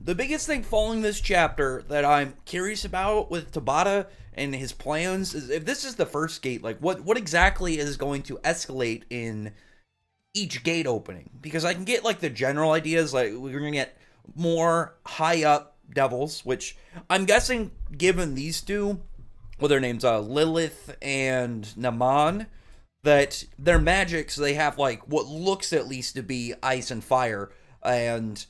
The biggest thing following this chapter that I'm curious about with Tabata and his plans is if this is the first gate, like what exactly is going to escalate in each gate opening? Because I can get like the general ideas, like we're gonna get more high up devils, which I'm guessing, given these two, what their names are, Lilith and Naman, that their magics, they have like what looks at least to be ice and fire, and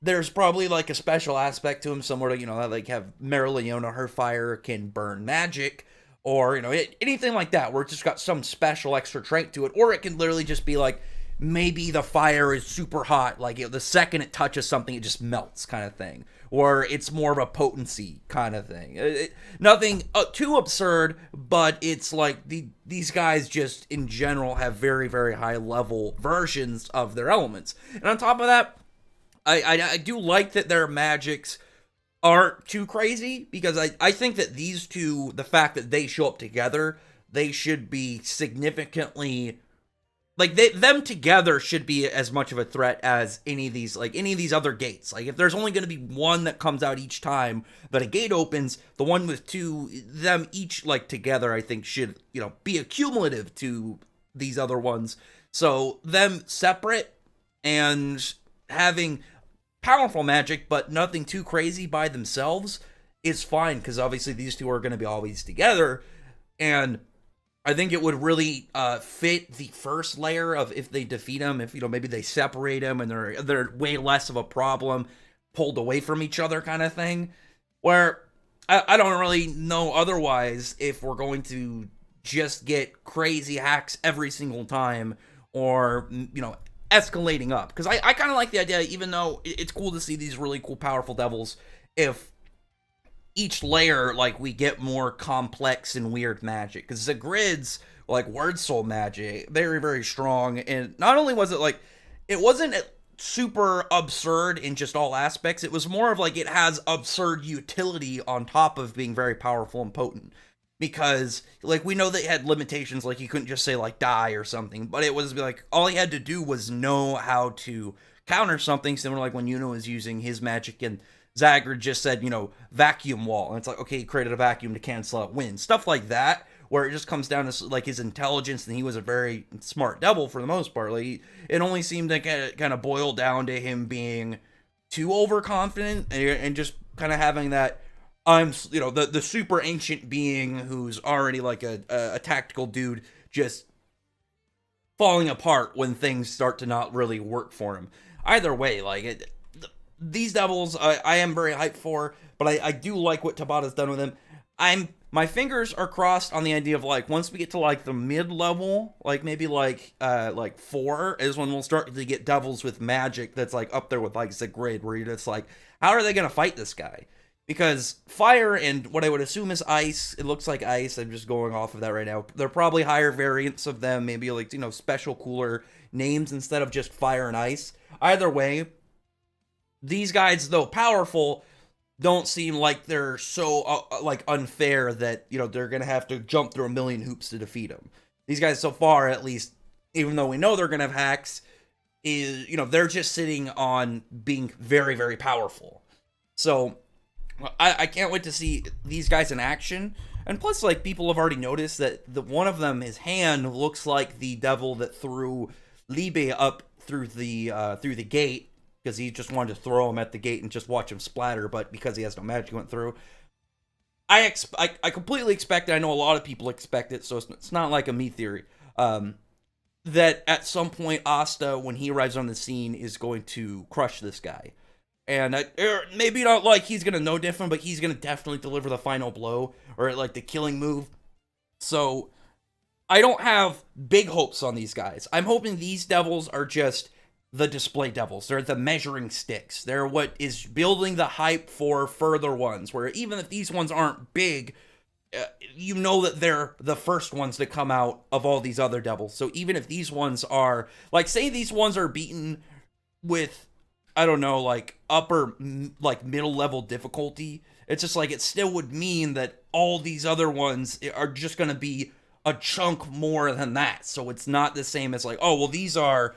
there's probably like a special aspect to him, similar to, like have Mereoleona, her fire can burn magic, or, anything like that, where it's just got some special extra trait to it, or it can literally just be like, maybe the fire is super hot, like the second it touches something, it just melts, kind of thing, or it's more of a potency kind of thing. Nothing too absurd, but it's like these guys just in general have very, very high level versions of their elements, and on top of that, I do like that their magics aren't too crazy, because I think that these two, the fact that they show up together, they should be significantly, like, them together should be as much of a threat as any of these other gates. Like, if there's only going to be one that comes out each time that a gate opens, the one with two, them each, like, together, I think should, be accumulative to these other ones. So them separate and having powerful magic, but nothing too crazy by themselves, is fine, because obviously these two are going to be always together, and I think it would really fit the first layer of if they defeat them, if, maybe they separate them and they're way less of a problem, pulled away from each other kind of thing, where I don't really know otherwise if we're going to just get crazy hacks every single time, or, escalating up, because I kind of like the idea, even though it's cool to see these really cool powerful devils, if each layer, like, we get more complex and weird magic, because the grids, like word soul magic, very, very strong, and not only was it like, it wasn't super absurd in just all aspects, it was more of like, it has absurd utility on top of being very powerful and potent, because, like, we know they had limitations, like, you couldn't just say, like, die or something, but it was, like, all he had to do was know how to counter something, similar, like, when Yuno was using his magic, and Zagreus just said, vacuum wall, and it's like, okay, he created a vacuum to cancel out wind, stuff like that, where it just comes down to, like, his intelligence, and he was a very smart devil for the most part. Like, it only seemed to kind of boil down to him being too overconfident, and just kind of having that, I'm, the super ancient being who's already like a tactical dude, just falling apart when things start to not really work for him. Either way, like, these devils, I am very hyped for, but I do like what Tabata's done with them. My fingers are crossed on the idea of, like, once we get to like the mid level, like maybe like 4 is when we'll start to get devils with magic that's like up there with like Zagreus, where you're just like, how are they gonna fight this guy? Because fire and what I would assume is ice, it looks like ice, I'm just going off of that right now. They're probably higher variants of them, maybe like, special cooler names instead of just fire and ice. Either way, these guys, though powerful, don't seem like they're so like unfair that, they're going to have to jump through a million hoops to defeat them. These guys so far, at least, even though we know they're going to have hacks, is, they're just sitting on being very, very powerful. So I can't wait to see these guys in action. And plus, like, people have already noticed that one of them, his hand looks like the devil that threw Libe up through the gate, because he just wanted to throw him at the gate and just watch him splatter, but because he has no magic, he went through. I completely expect it. I know a lot of people expect it, so it's not like a me theory. That at some point, Asta, when he arrives on the scene, is going to crush this guy. And maybe not like he's going to know different, but he's going to definitely deliver the final blow, or like the killing move. So I don't have big hopes on these guys. I'm hoping these devils are just the display devils. They're the measuring sticks. They're what is building the hype for further ones, where even if these ones aren't big, you know that they're the first ones to come out of all these other devils. So even if these ones are, like, say these ones are beaten with, I don't know, like upper, like middle level difficulty, it's just like, it still would mean that all these other ones are just going to be a chunk more than that. So it's not the same as like, oh, well, these are,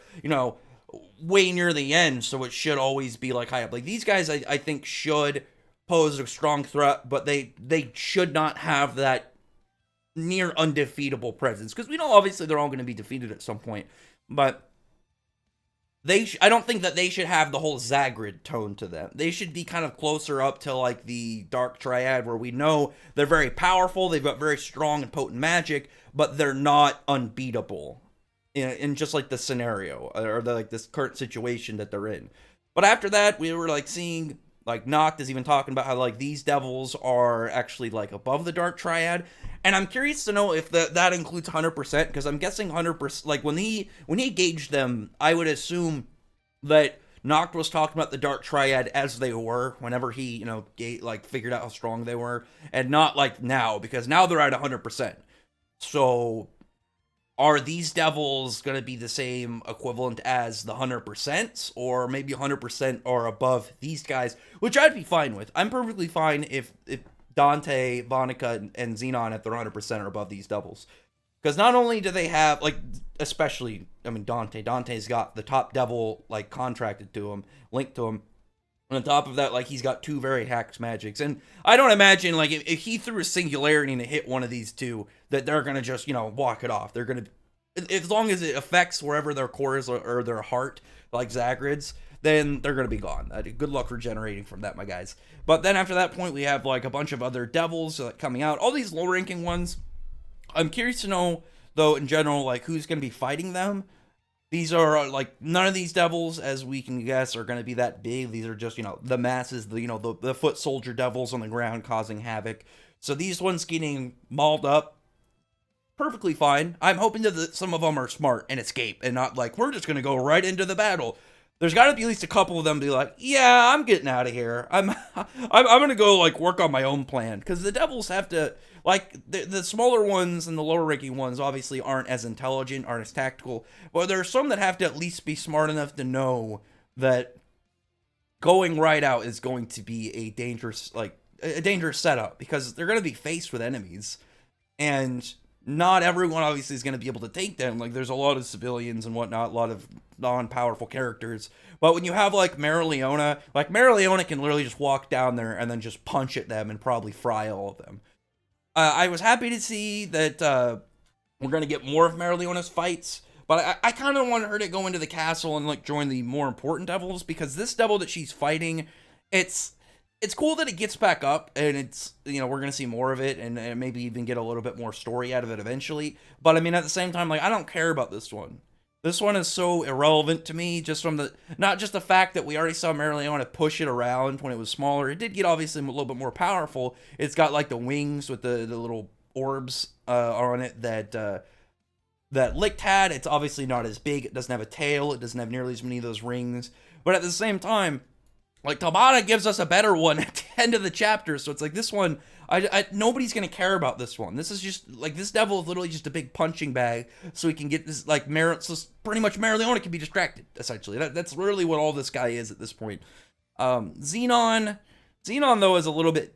way near the end, so it should always be like high up. Like these guys, I think should pose a strong threat, but they should not have that near undefeatable presence, because we know obviously they're all going to be defeated at some point, but I don't think that they should have the whole Zagrid tone to them. They should be kind of closer up to like the Dark Triad, where we know they're very powerful, they've got very strong and potent magic, but they're not unbeatable in just like the scenario, or like this current situation that they're in. But after that, we were like seeing like Noct is even talking about how like these devils are actually like above the Dark Triad, and I'm curious to know if that includes 100%, because I'm guessing 100%. Like when he gauged them, I would assume that Noct was talking about the Dark Triad as they were whenever he like figured out how strong they were, and not like now, because now they're at 100%. So are these devils going to be the same equivalent as the 100%, or maybe 100% or above these guys, which I'd be fine with. I'm perfectly fine if Dante, Vonica, and Zenon at their 100% are above these devils. Because not only do they have, like, especially, I mean, Dante's got the top devil, like, contracted to him, linked to him. And on top of that, like, he's got 2 very hacked magics. And I don't imagine, like, if he threw a singularity to hit one of these 2, that they're going to just, walk it off. They're going to, as long as it affects wherever their core is, or their heart, like Zagrid's, then they're going to be gone. Good luck regenerating from that, my guys. But then after that point, we have, like, a bunch of other devils coming out. All these low-ranking ones, I'm curious to know, though, in general, like, who's going to be fighting them. These are, like, none of these devils, as we can guess, are going to be that big. These are just, the masses, the foot soldier devils on the ground causing havoc. So these ones getting mauled up, perfectly fine. I'm hoping that some of them are smart and escape, and not like, we're just going to go right into the battle. There's got to be at least a couple of them be like, yeah, I'm getting out of here. I'm going to go, like, work on my own plan. Because the devils have to, like, the smaller ones and the lower ranking ones obviously aren't as intelligent, aren't as tactical. But there are some that have to at least be smart enough to know that going right out is going to be a dangerous setup. Because they're going to be faced with enemies. And not everyone obviously is going to be able to take them. Like, there's a lot of civilians and whatnot, a lot of non-powerful characters. But when you have, like, Mereoleona can literally just walk down there and then just punch at them and probably fry all of them. I was happy to see that we're going to get more of Mereoleona's fights, but I kind of wanted her to go into the castle and, like, join the more important devils, because this devil that she's fighting, it's cool that it gets back up, and it's, we're going to see more of it, and maybe even get a little bit more story out of it eventually. But, I mean, at the same time, like, I don't care about this one. This one is so irrelevant to me, just from not just the fact that we already saw Mereoleona push it around when it was smaller. It did get obviously a little bit more powerful. It's got, like, the wings with the little orbs on it that Licht had. It's obviously not as big. It doesn't have a tail. It doesn't have nearly as many of those rings. But at the same time, like, Tabata gives us a better one at the end of the chapter, so it's like, this one, nobody's gonna care about this one. This is just, like, this devil is literally just a big punching bag, so we can get this, like, so pretty much Mereoleona can be distracted, essentially. That's really what all this guy is at this point. Zenon, though, is a little bit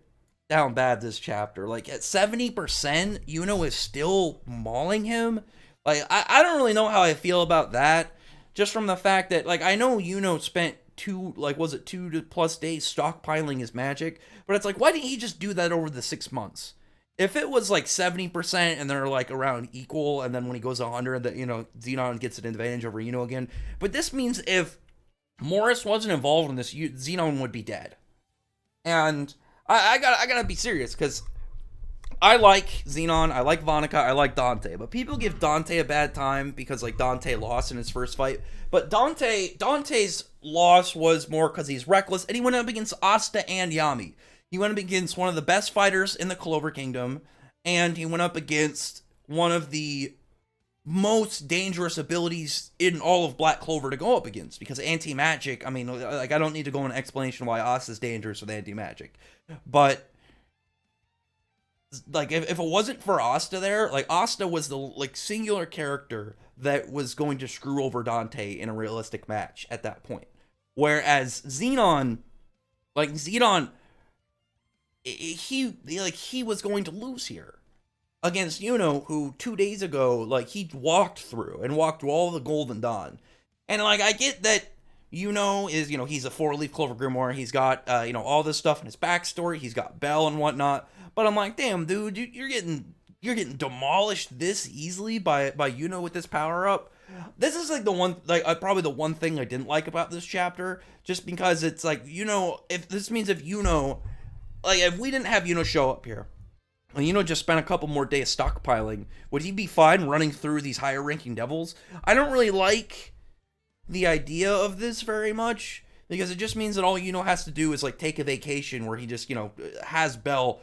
down bad this chapter. Like, at 70%, Yuno is still mauling him. Like, I don't really know how I feel about that, just from the fact that, like, I know Yuno spent 2+ days stockpiling his magic, but it's like, why didn't he just do that over the 6 months? If it was like 70% and they're like around equal, and then when he goes 100, that Zenon gets an advantage over Yuno again. But this means if Morris wasn't involved in this, Zenon would be dead. And I gotta be serious, because I like Zenon, I like Vonica, I like Dante, but people give Dante a bad time because, like, Dante lost in his first fight. But Dante's loss was more because he's reckless, and he went up against Asta and Yami. He went up against one of the best fighters in the Clover Kingdom, and he went up against one of the most dangerous abilities in all of Black Clover to go up against, because anti-magic, I mean, like, I don't need to go into explanation why Asta's dangerous with anti-magic, but like, if it wasn't for Asta there, like, Asta was the, like, singular character that was going to screw over Dante in a realistic match at that point. Whereas Zenon, he was going to lose here against Yuno, who 2 days ago, like, he walked through all the Golden Dawn. And like I get that Yuno is, he's a four-leaf clover grimoire. He's got all this stuff in his backstory. He's got Belle and whatnot. But I'm like, damn, dude, you're getting demolished this easily by Yuno with this power up. This is like the one, like probably the one thing I didn't like about this chapter, just because it's like, if this means if Yuno, like if we didn't have Yuno show up here, and just spent a couple more days stockpiling, would he be fine running through these higher ranking devils? I don't really like the idea of this very much, because it just means that all has to do is like take a vacation where he just has Belle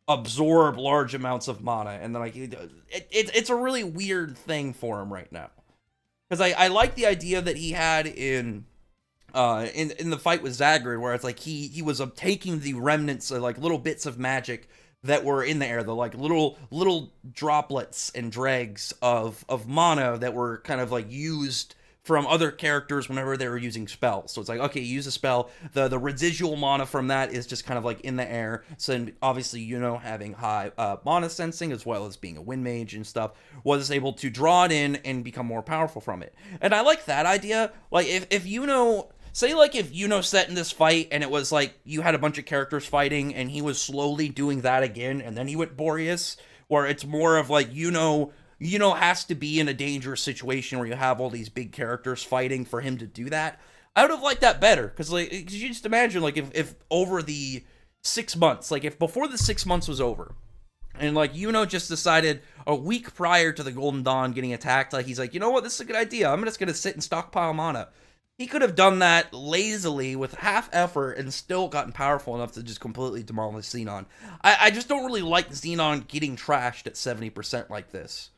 absorb large amounts of mana, and then like it's a really weird thing for him right now, because I like the idea that he had in the fight with Zagrid, where it's like he was taking the remnants of like little bits of magic that were in the air, the like little droplets and dregs of mana that were kind of like used from other characters whenever they were using spells. So it's like, okay, you use a spell, the residual mana from that is just kind of like in the air. So obviously, having high mana sensing as well as being a wind mage and stuff, was able to draw it in and become more powerful from it. And I like that idea. Like if say like if set in this fight and it was like you had a bunch of characters fighting and he was slowly doing that again and then he went Boreas, where it's more of like has to be in a dangerous situation where you have all these big characters fighting for him to do that. I would have liked that better, because you just imagine like if over the 6 months, like if before the 6 months was over, and like just decided a week prior to the Golden Dawn getting attacked, like he's like, you know what, this is a good idea. I'm just gonna sit and stockpile mana. He could have done that lazily with half effort and still gotten powerful enough to just completely demolish Zenon. I just don't really like Zenon getting trashed at 70% like this.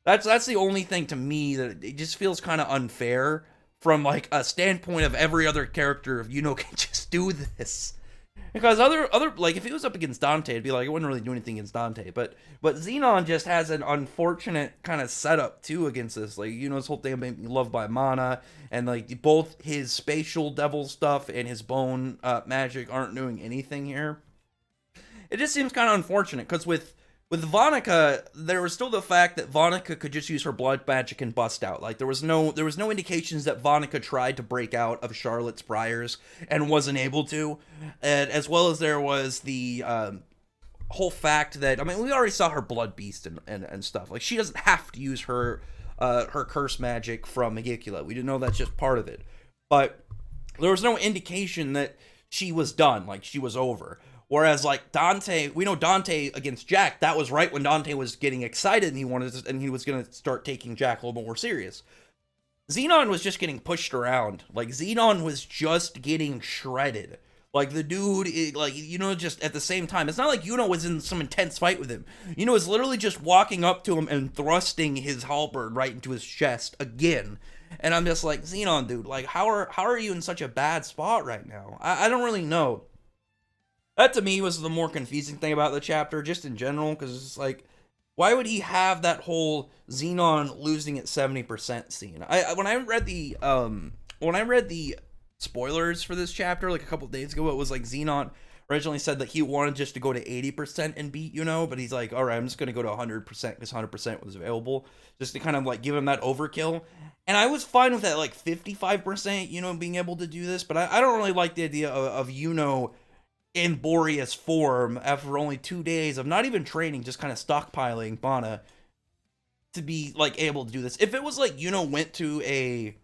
That's the only thing to me that it just feels kind of unfair from like a standpoint of every other character if can just do this. Because other like if he was up against Dante, it'd be like it wouldn't really do anything against Dante. But Zenon just has an unfortunate kind of setup too against this. Like his whole thing about being loved by mana, and like both his spatial devil stuff and his bone magic aren't doing anything here. It just seems kind of unfortunate, because with Vonica, there was still the fact that Vonica could just use her blood magic and bust out. Like there was no indications that Vonica tried to break out of Charlotte's priors and wasn't able to, and as well as there was the whole fact that, I mean, we already saw her blood beast and stuff. Like she doesn't have to use her curse magic from Megicula. We didn't know that's just part of it, but there was no indication that she was done, like she was over. Whereas like Dante, we know Dante against Jack, that was right when Dante was getting excited and he was going to start taking Jack a little bit more serious. Zenon was just getting pushed around. Like Zenon was just getting shredded. Like the dude, like just at the same time, it's not like was in some intense fight with him. Was literally just walking up to him and thrusting his halberd right into his chest again. And I'm just like, Zenon, dude, like how are you in such a bad spot right now? I don't really know. That to me was the more confusing thing about the chapter, just in general, because it's like, why would he have that whole Zenon losing at 70% scene? When I read the spoilers for this chapter like a couple days ago, it was like Zenon originally said that he wanted just to go to 80% and beat but he's like, all right, I'm just gonna go to 100% because 100% was available, just to kind of like give him that overkill. And I was fine with that, like 55%, being able to do this, but I don't really like the idea of in Boreas form after only 2 days of not even training, just kind of stockpiling mana to be like able to do this. If it was like went to a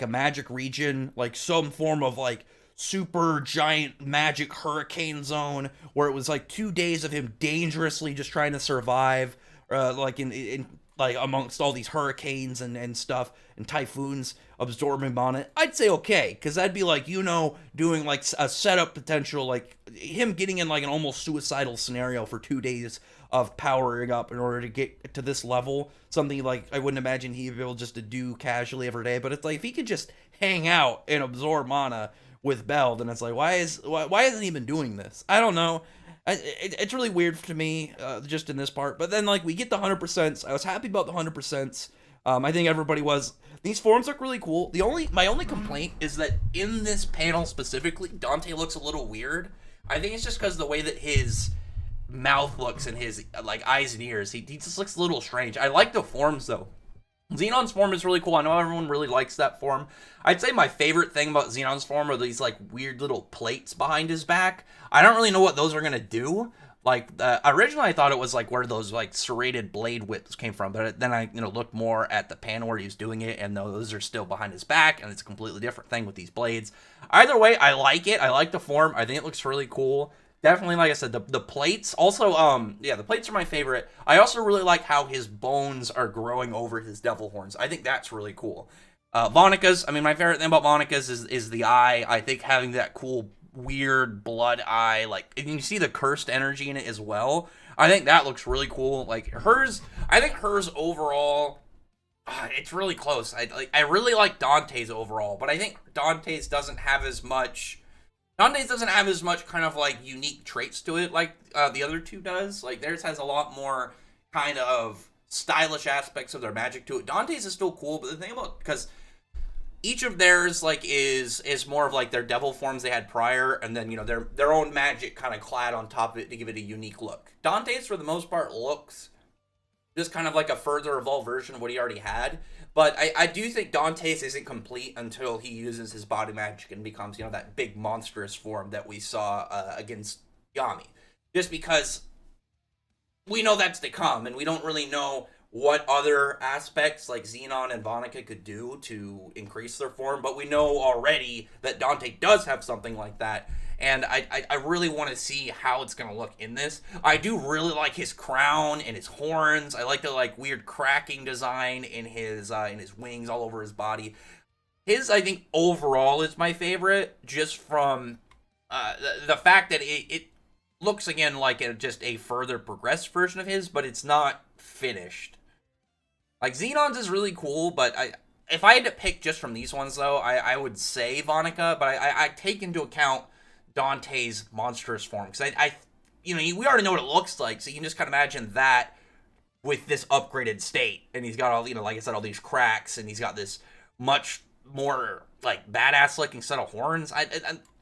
magic region, like some form of like super giant magic hurricane zone, where it was like 2 days of him dangerously just trying to survive, like in like amongst all these hurricanes and stuff and typhoons absorbing mana, I'd say okay, because that'd be like doing like a setup potential, like him getting in like an almost suicidal scenario for 2 days of powering up in order to get to this level, something like I wouldn't imagine he'd be able just to do casually every day. But it's like if he could just hang out and absorb mana with Belle, then it's like why isn't he been doing this? I don't know. It's really weird to me, just in this part. But then, like, we get the 100%. I was happy about the 100%. I think everybody was. These forms look really cool. My only complaint is that in this panel specifically, Dante looks a little weird. I think it's just because of the way that his mouth looks and his like eyes and ears. He just looks a little strange. I like the forms though. Xenon's form is really cool. I know everyone really likes that form. I'd say my favorite thing about Xenon's form are these like weird little plates behind his back. I don't really know what those are gonna do. Like originally, I thought it was like where those like serrated blade whips came from, but then I looked more at the panel where he was doing it, and those are still behind his back, and it's a completely different thing with these blades. Either way, I like it. I like the form. I think it looks really cool. Definitely, like I said, the plates. Also, yeah, the plates are my favorite. I also really like how his bones are growing over his devil horns. I think that's really cool. Vonika's. I mean, my favorite thing about Vonika's is the eye. I think having that cool, weird blood eye, like, and you see the cursed energy in it as well. I think that looks really cool. Like hers, I think hers overall. It's really close. I really like Dante's overall, but I think Dante's doesn't have as much. Dante's doesn't have as much kind of like unique traits to it like the other two does. Like theirs has a lot more kind of stylish aspects of their magic to it. Dante's is still cool, but the thing about because each of theirs like is more of like their devil forms they had prior, and then their own magic kind of clad on top of it to give it a unique look. Dante's for the most part looks just kind of like a further evolved version of what he already had. But I do think Dante's isn't complete until he uses his body magic and becomes, that big monstrous form that we saw against Yami. Just because we know that's to come, and we don't really know what other aspects like Zenon and Vonica could do to increase their form, but we know already that Dante does have something like that, and I really want to see how it's going to look in this. I do really like his crown and his horns. I like the like weird cracking design in his wings all over his body. His, I think, overall is my favorite, just from the fact that it looks again like just a further progressed version of his, but it's not finished. Like Xenon's is really cool, but if I had to pick just from these ones though, I would say Vonica, but I take into account Dante's monstrous form because we already know what it looks like, so you can just kind of imagine that with this upgraded state, and he's got all like I said, all these cracks, and he's got this much more like badass looking set of horns.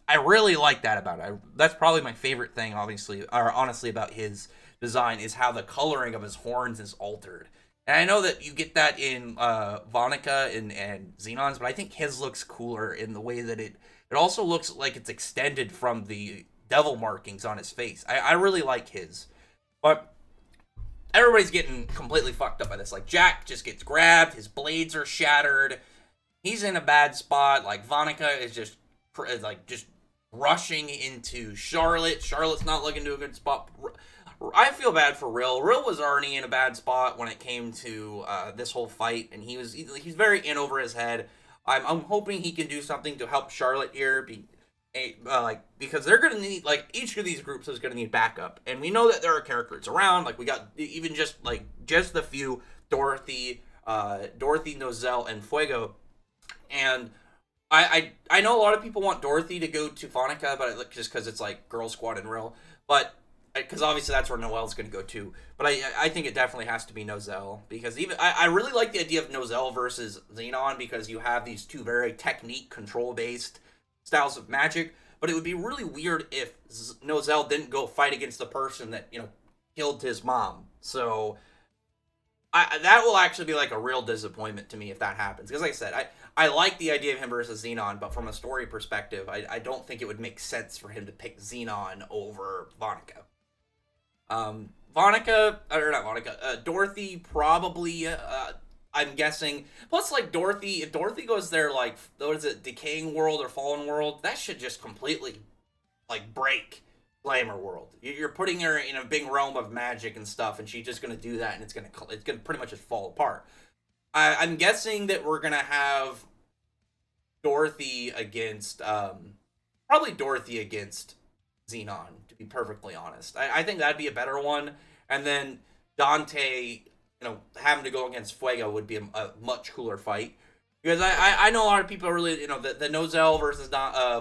I really like that about it. That's probably my favorite thing, obviously, or honestly, about his design is how the coloring of his horns is altered. And I know that you get that in Vonica and Xenon's, but I think his looks cooler in the way that it also looks like it's extended from the devil markings on his face. I really like his. But everybody's getting completely fucked up by this. Like, Jack just gets grabbed, his blades are shattered, he's in a bad spot. Like, Vonica is just rushing into Charlotte. Charlotte's not looking to a good spot. I feel bad for Rill. Rill was already in a bad spot when it came to this whole fight, and he's very in over his head. I'm hoping he can do something to help Charlotte here, because they're gonna need, like, each of these groups is gonna need backup, and we know that there are characters around. Like, we got even just the few Dorothy, Nozel, and Fuego, and I know a lot of people want Dorothy to go to Vonica, but just because it's like Girl Squad and Rill, but because obviously that's where Noelle's going to go to. But I think it definitely has to be Nozel, because even I really like the idea of Nozel versus Zenon, because you have these two very technique control based styles of magic. But it would be really weird if Nozel didn't go fight against the person that killed his mom. So that will actually be like a real disappointment to me if that happens. Because like I said, I like the idea of him versus Zenon, but from a story perspective, I don't think it would make sense for him to pick Zenon over Vonica. Dorothy probably, I'm guessing. Plus, like, Dorothy, if Dorothy goes there, like, what is it, Decaying World or Fallen World, that should just completely, like, break Glamour World. You're putting her in a big realm of magic and stuff, and she's just gonna do that, and it's gonna pretty much just fall apart. I'm guessing that we're gonna have Dorothy against, probably Dorothy against Zenon, to be perfectly honest. I think that'd be a better one. And then Dante, having to go against Fuego would be a much cooler fight. Because I know a lot of people are really, the Nozel versus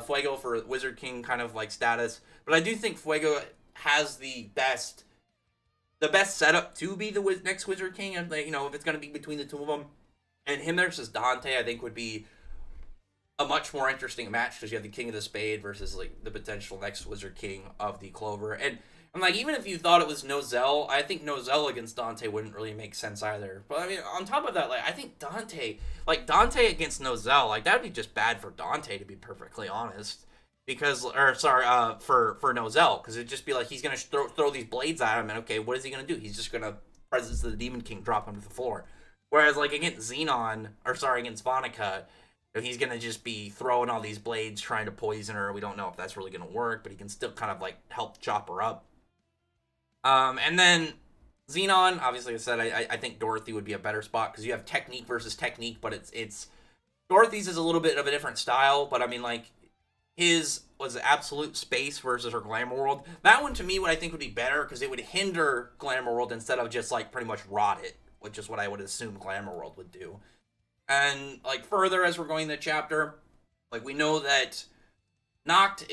Fuego for Wizard King kind of like status. But I do think Fuego has the best setup to be the next Wizard King. And, if it's going to be between the two of them. And him versus Dante, I think, would be a much more interesting match, because you have the King of the Spade versus like the potential next Wizard King of the Clover. And And like, even if you thought it was Nozel, I think Nozel against Dante wouldn't really make sense either. But I mean, on top of that, like, I think Dante against Nozel, like, that'd be just bad for Dante, to be perfectly honest. Because, or sorry, for Nozel, because it'd just be like he's gonna throw these blades at him, and okay, what is he gonna do? He's just gonna Presence of the Demon King drop him to the floor. Whereas like against Zenon, or sorry, against Vonica, he's gonna just be throwing all these blades trying to poison her. We don't know if that's really gonna work, but he can still kind of like help chop her up. And then Zenon, obviously, like I said, I think Dorothy would be a better spot because you have technique versus technique, but it's Dorothy's is a little bit of a different style, but I mean, like, his was absolute space versus her glamour world. That one to me, what I think would be better because it would hinder glamour world instead of just like pretty much rot it, which is what I would assume glamour world would do. And like further as we're going in the chapter, like we know that Noct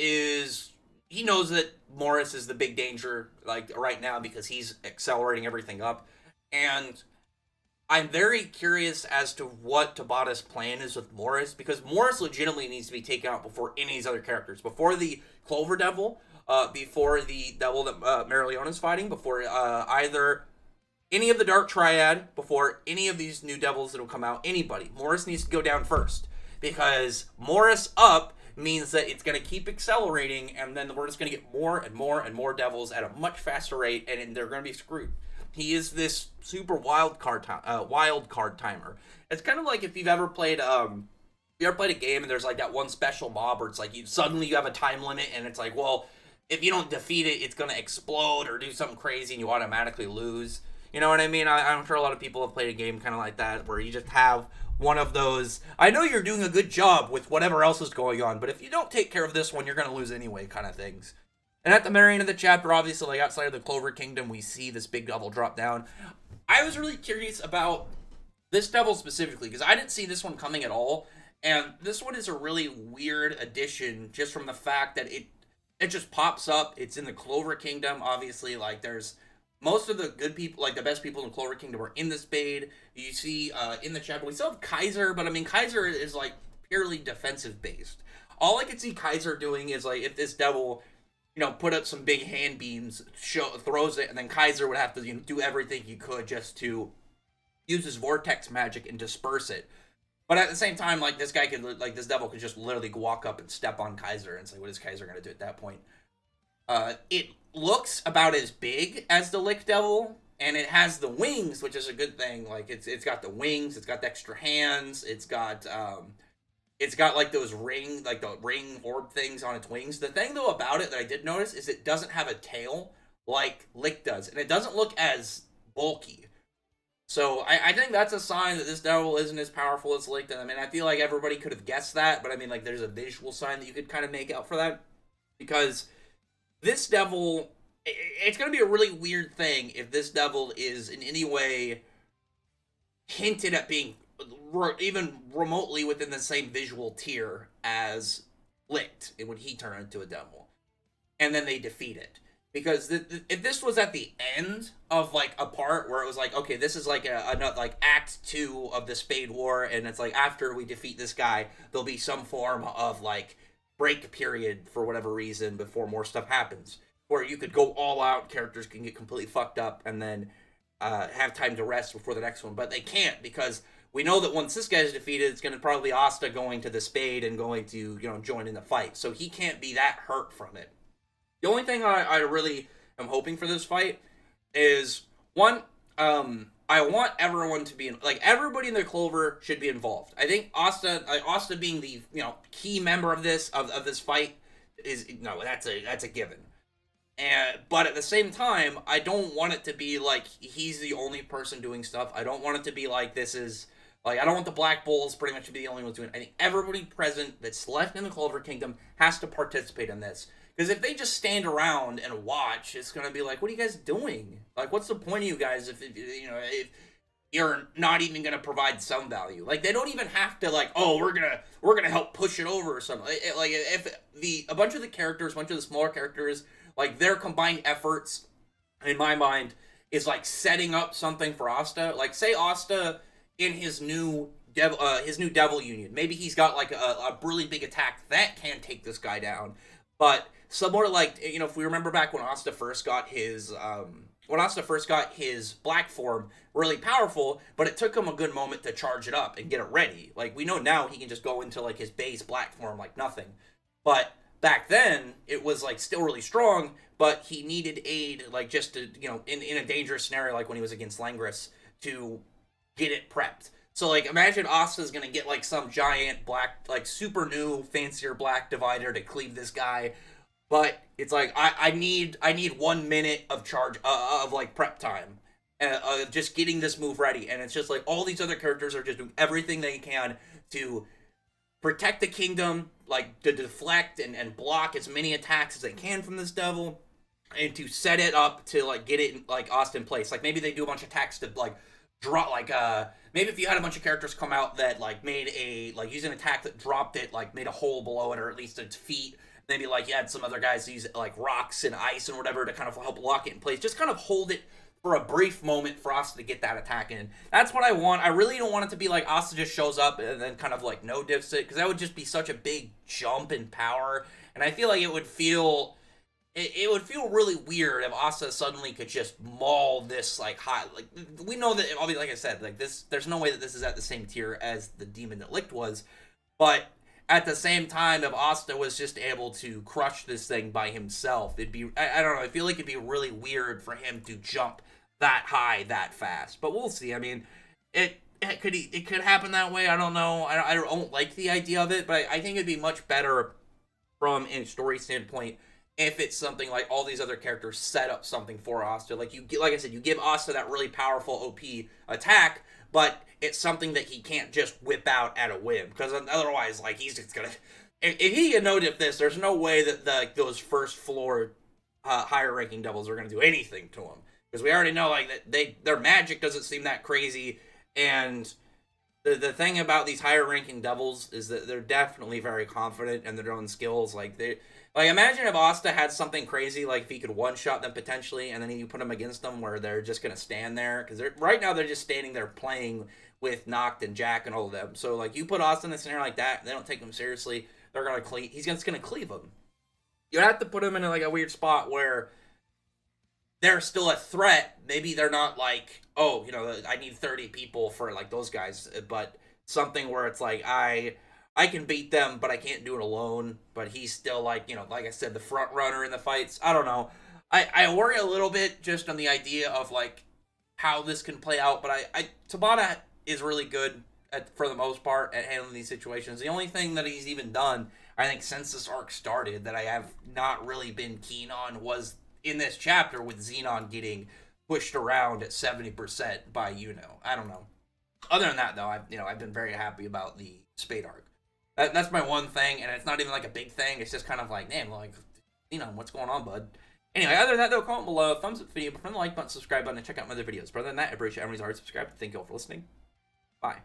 he knows that Morris is the big danger like right now because he's accelerating everything up, and I'm very curious as to what Tabata's plan is with Morris, because Morris legitimately needs to be taken out before any of these other characters. Before the Clover Devil, before the devil that Mereoleona's fighting, before either any of the Dark Triad, before any of these new devils that will come out, anybody. Morris needs to go down first, because Morris up means that it's going to keep accelerating, and then we're just going to get more and more and more devils at a much faster rate, and they're going to be screwed. He is this super wild card timer. It's kind of like if you've ever played a game and there's like that one special mob where it's like you have a time limit and it's like, well, if you don't defeat it, it's gonna explode or do something crazy and you automatically lose. You know what I mean? I'm sure a lot of people have played a game kind of like that where you just have one of those, I know you're doing a good job with whatever else is going on, but if you don't take care of this one, you're gonna lose anyway kind of things. And at the very end of the chapter, obviously, like outside of the Clover Kingdom, we see this big devil drop down. I was really curious about this devil specifically, because I didn't see this one coming at all. And this one is a really weird addition, just from the fact that it just pops up. It's in the Clover Kingdom, obviously. Like, there's most of the good people, like the best people in Clover Kingdom are in the Spade. You see in the chapter, we still have Kaiser, but I mean, Kaiser is like purely defensive based. All I could see Kaiser doing is like if this devil, put up some big hand beams, throws it, and then Kaiser would have to do everything he could just to use his vortex magic and disperse it. But at the same time, like this devil could just literally walk up and step on Kaiser and say, what is Kaiser going to do at that point? It looks about as big as the Lick Devil, and it has the wings, which is a good thing. Like it's got the wings, it's got the extra hands, it's got like those the ring orb things on its wings. The thing though about it that I did notice is it doesn't have a tail like Lick does, and it doesn't look as bulky. So I think that's a sign that this devil isn't as powerful as Lick does. I mean, I feel like everybody could have guessed that, but I mean, like, there's a visual sign that you could kind of make out for that. Because this devil, it's going to be a really weird thing if this devil is in any way hinted at being even remotely within the same visual tier as Licked when he turned into a devil. And then they defeat it. Because if this was at the end of, like, a part where it was like, okay, this is, like, like Act 2 of the Spade War, and it's like, after we defeat this guy, there'll be some form of, like, break period for whatever reason before more stuff happens. Where you could go all out, characters can get completely fucked up, and then have time to rest before the next one. But they can't, because we know that once this guy's defeated, it's going to probably be Asta going to the Spade and going to, join in the fight. So he can't be that hurt from it. The only thing I really am hoping for this fight is, one, I want everyone to be, everybody in the Clover should be involved. I think Asta being the, key member of this fight is, that's a given. But at the same time, I don't want it to be like he's the only person doing stuff. I don't want it to be like this is, I don't want the Black Bulls pretty much to be the only ones doing it. I think everybody present that's left in the Clover Kingdom has to participate in this. Because if they just stand around and watch, it's going to be like, what are you guys doing? Like, what's the point of you guys if you're not even going to provide some value? Like, they don't even have to, we're going to help push it over or something. Like, if a bunch of the smaller characters, like, their combined efforts, in my mind, is, like, setting up something for Asta. Like, say Asta in his new devil union. Maybe he's got, like, a really big attack that can take this guy down. But somewhere like, you know, if we remember back when Asta first got his black form, really powerful, but it took him a good moment to charge it up and get it ready. Like, we know now he can just go into like his base black form like nothing. But back then it was like still really strong, but he needed aid, like just to, you know, in a dangerous scenario like when he was against Langris, to get it prepped. So like imagine Asta's gonna get like some giant black, like super new fancier black divider to cleave this guy, but it's like I need 1 minute of charge of like prep time, just getting this move ready, and it's just like all these other characters are just doing everything they can to protect the kingdom, like to deflect and block as many attacks as they can from this devil, and to set it up to like get it like Asta in place. Like maybe they do a bunch of attacks to like drop, like maybe if you had a bunch of characters come out that like made a, like use an attack that dropped it, like made a hole below it or at least its feet. Maybe like you had some other guys use like rocks and ice and whatever to kind of help lock it in place. Just kind of hold it for a brief moment for Asta to get that attack in. That's what I want. I really don't want it to be like Asta just shows up and then kind of like no diffs it, because that would just be such a big jump in power. And I feel like it would feel really weird if Asta suddenly could just maul this like high, like we know that obviously, like I said, like this, there's no way that this is at the same tier as the demon that licked was, but at the same time, if Asta was just able to crush this thing by himself, it'd be, I don't know, I feel like it'd be really weird for him to jump that high that fast. But we'll see. I mean, it could happen that way. I don't know. I don't like the idea of it, but I think it'd be much better from a story standpoint if it's something like all these other characters set up something for Asta. Like like I said, you give Asta that really powerful OP attack, but it's something that he can't just whip out at a whim, because otherwise, like, he's just gonna, if he can no dip this, there's no way that those first floor higher ranking devils are gonna do anything to him, because we already know like that their magic doesn't seem that crazy, and the thing about these higher ranking devils is that they're definitely very confident in their own skills. Like imagine if Asta had something crazy, like if he could one-shot them potentially, and then you put them against them where they're just going to stand there. Because right now they're just standing there playing with Noct and Jack and all of them. So like you put Asta in a scenario like that, and they don't take him seriously, they're going to he's just going to cleave them. You have to put him in like a weird spot where they're still a threat. Maybe they're not like, oh, you know, I need 30 people for like those guys, but something where it's like I can beat them, but I can't do it alone. But he's still like, you know, like I said, the front runner in the fights. I don't know. I worry a little bit just on the idea of like how this can play out. But Tabata is really good for the most part at handling these situations. The only thing that he's even done, I think, since this arc started that I have not really been keen on was in this chapter with Zenon getting pushed around at 70% by Yuno. I don't know. Other than that, though, I've been very happy about the Spade arc. That's my one thing, and it's not even like a big thing. It's just kind of like, damn, like, what's going on, bud? Anyway, other than that, though, comment below, thumbs up the video, press the like button, subscribe button, and check out my other videos. But other than that, I appreciate everybody's already subscribed. Thank you all for listening. Bye.